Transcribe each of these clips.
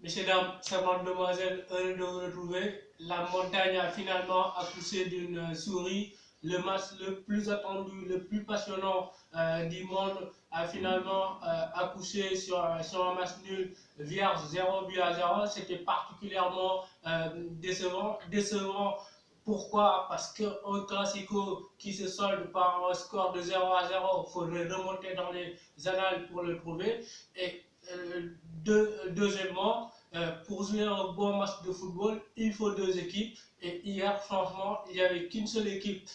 Messieurs, dames, charmantes demoiselles, heureux de vous retrouver. La montagne a finalement accouché d'une souris. Le match le plus attendu, le plus passionnant du monde a finalement accouché sur un match nul vierge 0 but à 0. C'était particulièrement décevant. Décevant. Pourquoi? Parce qu'un classico qui se solde par un score de 0 à 0, il faudrait remonter dans les annales pour le trouver. Et deuxièmement, pour jouer un bon match de football, il faut deux équipes. Et hier, franchement, il n'y avait qu'une seule équipe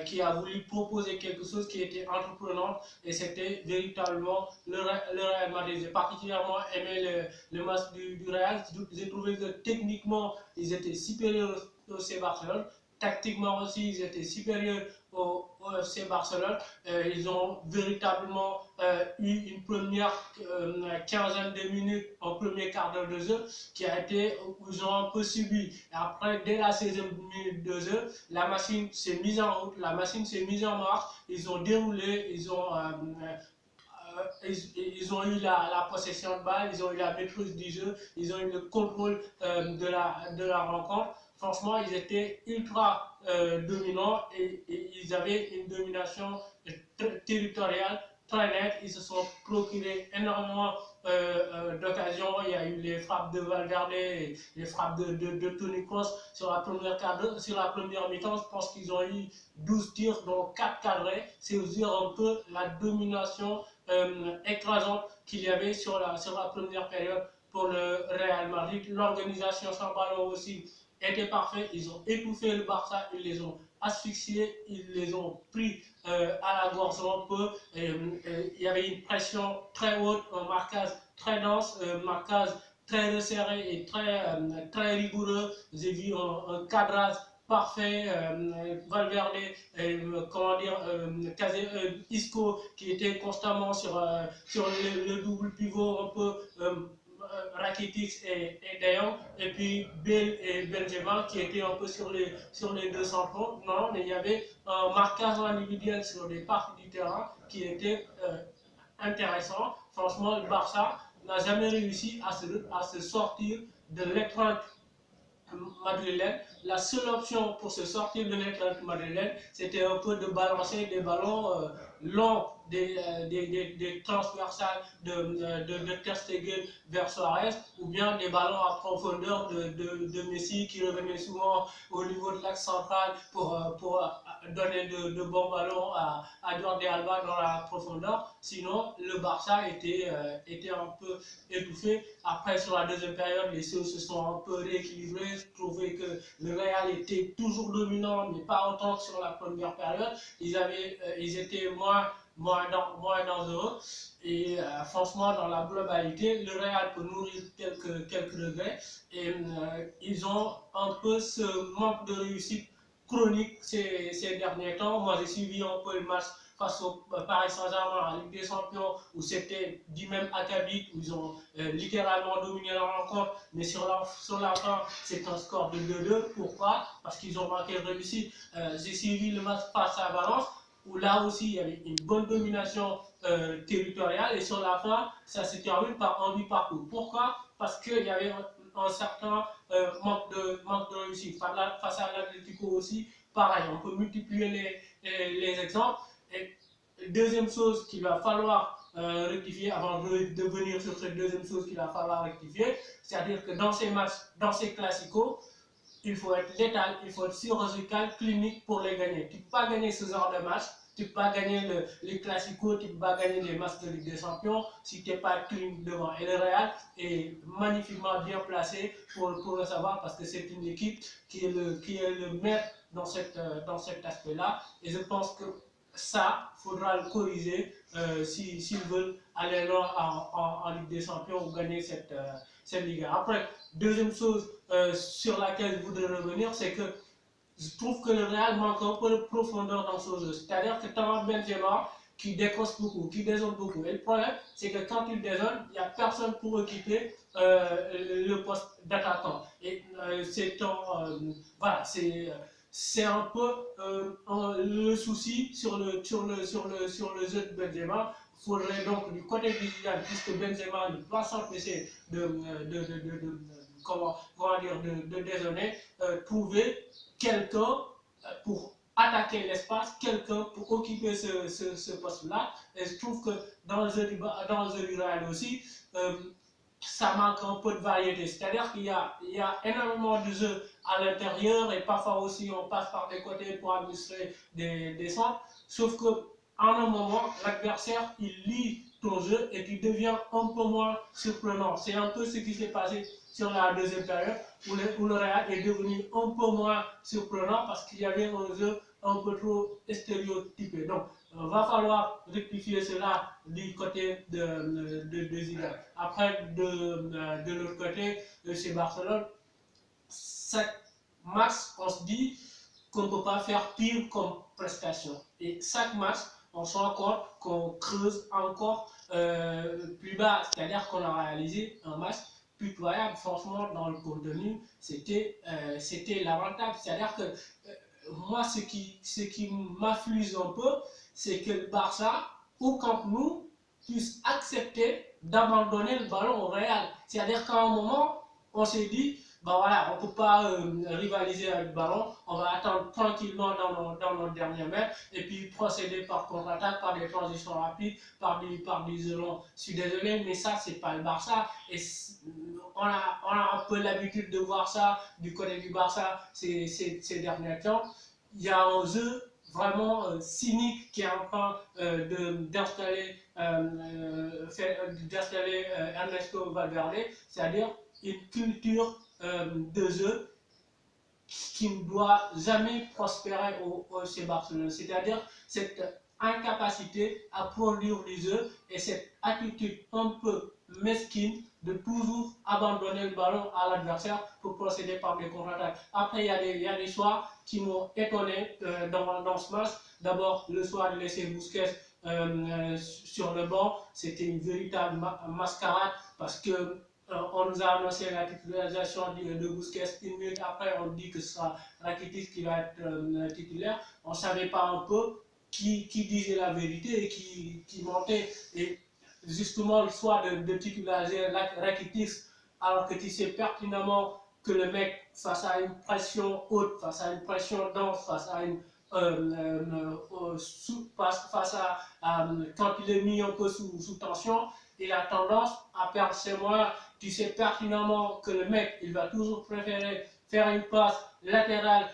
qui a voulu proposer quelque chose qui était entreprenant, et c'était véritablement le Real Madrid. J'ai particulièrement aimé le match du Real. J'ai trouvé que techniquement, ils étaient supérieurs au FC Barcelone. Tactiquement aussi, ils étaient supérieurs au FC Barcelone. Ils ont véritablement eu une première quinzaine de minutes en premier quart d'heure de jeu qui a été, où ils ont un peu subi. Et après, dès la 16e minute de jeu, la machine s'est mise en route, la machine s'est mise en marche. Ils ont déroulé, ils ont eu la possession de balle, ils ont eu la maîtrise du jeu, ils ont eu le contrôle de la rencontre. Franchement, ils étaient ultra dominants, et ils avaient une domination territoriale très nette. Ils se sont procurés énormément d'occasions. Il y a eu les frappes de Valverde, les frappes de Toni Kroos sur la première mi-temps. Je pense qu'ils ont eu 12 tirs, dont 4 cadrés. C'est aussi un peu la domination écrasante qu'il y avait sur la première période pour le Real Madrid. L'organisation sans ballon aussi était parfaite. Ils ont étouffé le Barça, ils les ont asphyxiés, ils les ont pris à la gorge un peu. Il y avait une pression très haute, un marquage très dense, un marquage très resserré et très rigoureux. J'ai vu un cadrage parfait, Valverde, comment dire, Isco qui était constamment sur le double pivot un peu Rakitic et De Jong, et puis Bale et Benzema qui étaient un peu sur les deux centraux. Non, mais il y avait un marquage individuel sur des parties du terrain qui était intéressant. Franchement, le Barça n'a jamais réussi à se sortir de l'étreinte madrilène. La seule option pour se sortir de l'étreinte madrilène, c'était un peu de balancer des ballons longs, des transversales de Ter Stegen vers Suarez, ou bien des ballons à profondeur de Messi qui revenait souvent au niveau de l'axe central pour donner de bons ballons à Jordi Alba dans la profondeur. Sinon, le Barça était un peu étouffé. Après, sur la deuxième période, les choses se sont un peu rééquilibrées. Je trouvais que le Real était toujours dominant, mais pas autant que sur la première période. Ils étaient moins dangereux. Et franchement, dans la globalité, le Real peut nourrir quelques regrets. Et ils ont un peu ce manque de réussite chronique ces derniers temps. Moi, j'ai suivi un peu le match face au Paris Saint-Germain en Ligue des Champions, où c'était du même acabit, où ils ont littéralement dominé la rencontre, mais sur la fin, c'est un score de 2-2. Pourquoi? Parce qu'ils ont manqué de réussite. J'ai suivi le match face à Valence, où là aussi il y avait une bonne domination territoriale, et sur la fin, ça s'est terminé par un but partout. Pourquoi? Parce qu'il y avait un certain manque de réussite. Face à l'Atlético aussi, pareil, on peut multiplier les exemples. Et deuxième chose qu'il va falloir rectifier avant de venir sur cette deuxième chose qu'il va falloir rectifier, c'est-à-dire que dans ces matchs, dans ces classicos, il faut être létal, il faut être chirurgical, clinique pour les gagner. Tu ne peux pas gagner ce genre de match, tu ne peux pas gagner les classicos, tu ne peux pas gagner les matchs de Ligue des Champions si tu n'es pas clinique devant. Et le Real est magnifiquement bien placé pour le savoir, parce que c'est une équipe qui est le maître dans cet aspect-là. Et je pense que ça, il faudra le corriger s'ils veulent aller loin en Ligue des Champions ou gagner cette Ligue. Après, deuxième chose sur laquelle je voudrais revenir, c'est que je trouve que le Real manque un peu de profondeur dans son jeu. C'est-à-dire que tu as Benzema qui décroche beaucoup, qui dézone beaucoup. Et le problème, c'est que quand il dézone, il n'y a personne pour occuper le poste d'attaquant. Et voilà, c'est un peu le souci sur le jeu de Benzema. faudrait donc du côté du Zidane, puisque Benzema ne doit s'empêcher comment dire, de dézonner, trouver quelqu'un pour attaquer l'espace, quelqu'un pour occuper ce poste-là. Et je trouve que dans le jeu du Real aussi, ça manque un peu de variété. C'est-à-dire qu'il y a énormément de jeux à l'intérieur et parfois aussi on passe par des côtés pour administrer des centres. Sauf que en un moment, l'adversaire, il lit ton jeu et tu deviens un peu moins surprenant. C'est un peu ce qui s'est passé sur la deuxième période où le Real est devenu un peu moins surprenant parce qu'il y avait un jeu un peu trop stéréotypé. Donc, il va falloir rectifier cela du côté de Zidane. Après, de l'autre côté, chez Barcelone, cette match, on se dit qu'on ne peut pas faire pire comme prestation. Et chaque match, on se rend compte qu'on creuse encore plus bas. C'est-à-dire qu'on a réalisé un match pitoyable. Franchement, dans le contenu, c'était lamentable. C'est-à-dire que moi, ce qui m'afflige un peu, c'est que le Barça, au Camp Nou, puisse accepter d'abandonner le ballon au Real. C'est-à-dire qu'à un moment, on s'est dit, ben voilà, on ne peut pas rivaliser avec le ballon, on va attendre tranquillement dans nos derniers mètres et puis procéder par contre-attaque, par des transitions rapides, par des isolants. Je suis désolé, mais ça, c'est pas le Barça. Et on a un peu l'habitude de voir ça du côté du Barça ces derniers temps. Il y a un jeu vraiment cynique qui est en train d'installer Ernesto Valverde, c'est-à-dire une culture de jeu qui ne doit jamais prospérer au FC Barcelone. C'est-à-dire cette incapacité à produire du jeu et cette attitude un peu mesquine de toujours abandonner le ballon à l'adversaire pour procéder par des contre-attaques. Après, il y a des choix qui m'ont étonné dans ce match. D'abord, le choix de laisser Busquets sur le banc, c'était une véritable mascarade parce que on nous a annoncé la titularisation de Busquets. Une minute après, on dit que ce sera Rakitic qui va être titulaire. On ne savait pas un peu qui disait la vérité et qui mentait. Et justement, le choix de titulariser Rakitic, alors que tu sais pertinemment que le mec, face à une pression haute, face à une pression dense, face à une quand il est mis un peu sous tension, il a tendance à perdre ses moyens. Tu sais pertinemment que le mec, il va toujours préférer faire une passe latérale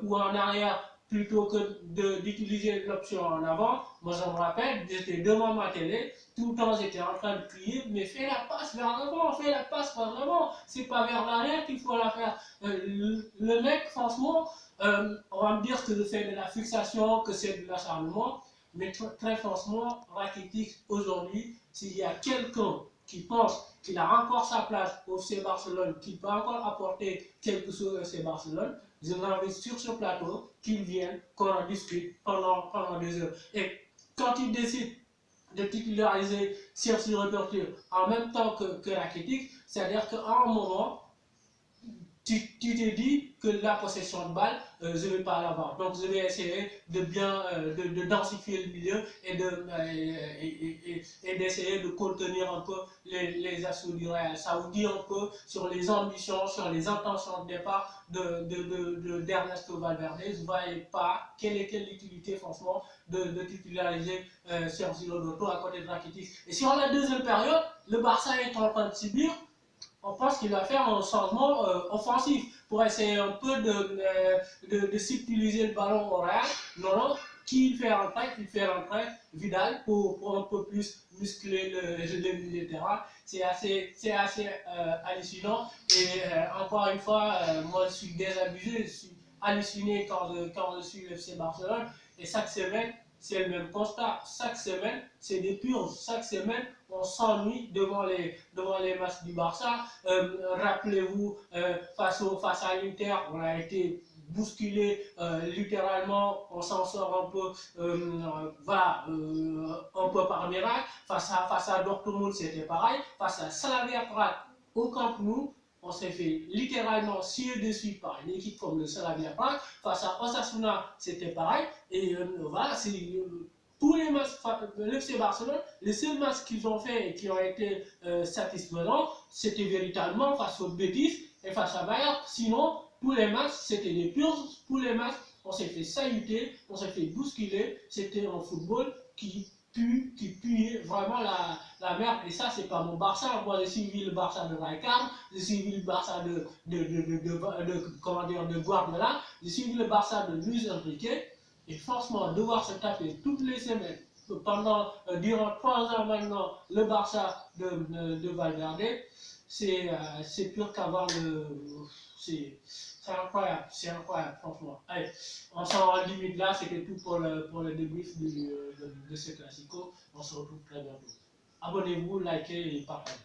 ou en arrière plutôt que d'utiliser l'option en avant. Moi, je me rappelle, j'étais devant ma télé, tout le temps j'étais en train de crier, mais fais la passe vers l'avant, fais la passe vers l'avant, c'est pas vers l'arrière qu'il faut la faire. Le mec, franchement, on va me dire que c'est de la fixation, que c'est de l'acharnement, mais très franchement, Rakitic, aujourd'hui, s'il y a quelqu'un qui pense qu'il a encore sa place au FC Barcelone, qu'il peut encore apporter quelque chose au FC Barcelone, je l'invite sur ce plateau, qu'il vienne, qu'on en discute pendant 2 heures. Et quand il décide de titulariser Sergi Roberto en même temps que Rakitic, c'est-à-dire qu'à un moment, tu te dis que la possession de balle, je ne vais pas l'avoir. Donc je vais essayer de bien de densifier le milieu et d'essayer de contenir un peu les assauts du Real. Ça vous dit un peu sur les ambitions, sur les intentions de départ d'Ernesto Valverde. Je ne voyais pas quelle était l'utilité franchement de titulariser Sergi Roberto à côté de Rakitic. Et sur la deuxième période, le Barça est en train de subir. On pense qu'il va faire un changement offensif pour essayer un peu de subtiliser le ballon au Real. Non, qui fait rentrer? Il fait rentrer Vidal pour un peu plus muscler le milieu de terrain. C'est assez hallucinant. Et encore une fois, moi je suis désabusé, je suis halluciné quand je suis le FC Barcelone. Et chaque semaine, c'est le même constat. Chaque semaine, c'est des purges. Chaque semaine, on s'ennuie devant les matchs du Barça. Rappelez-vous, face à l'Inter, on a été bousculé littéralement, on s'en sort un peu, un peu par miracle. Face à Dortmund, c'était pareil. Face à Slavia Prague au Camp Nou, on s'est fait littéralement scier dessus par une équipe comme le Slavia Prague. Face à Osasuna, c'était pareil. Et voilà, tous les matchs, le FC Barcelone, les seuls matchs qu'ils ont fait et qui ont été satisfaisants, c'était véritablement face aux Betis et face à Bayern. Sinon, tous les matchs, c'était des purges. Tous les matchs, on s'est fait saluter, on s'est fait bousculer. C'était un football qui puait vraiment la merde. Et ça, c'est pas mon Barça. Moi, j'ai suivi le Barça de Rijkaard, j'ai suivi le Barça comment dire, de Guardiola, j'ai suivi le Barça de Luis Enrique. Et franchement, devoir se taper toutes les semaines, durant 3 ans maintenant, le Barça de Valverde, c'est pur qu'avoir le. C'est incroyable, franchement. Allez, on s'en limite là, c'était tout pour le débrief de ce classico. On se retrouve très bientôt. Abonnez-vous, likez et partagez.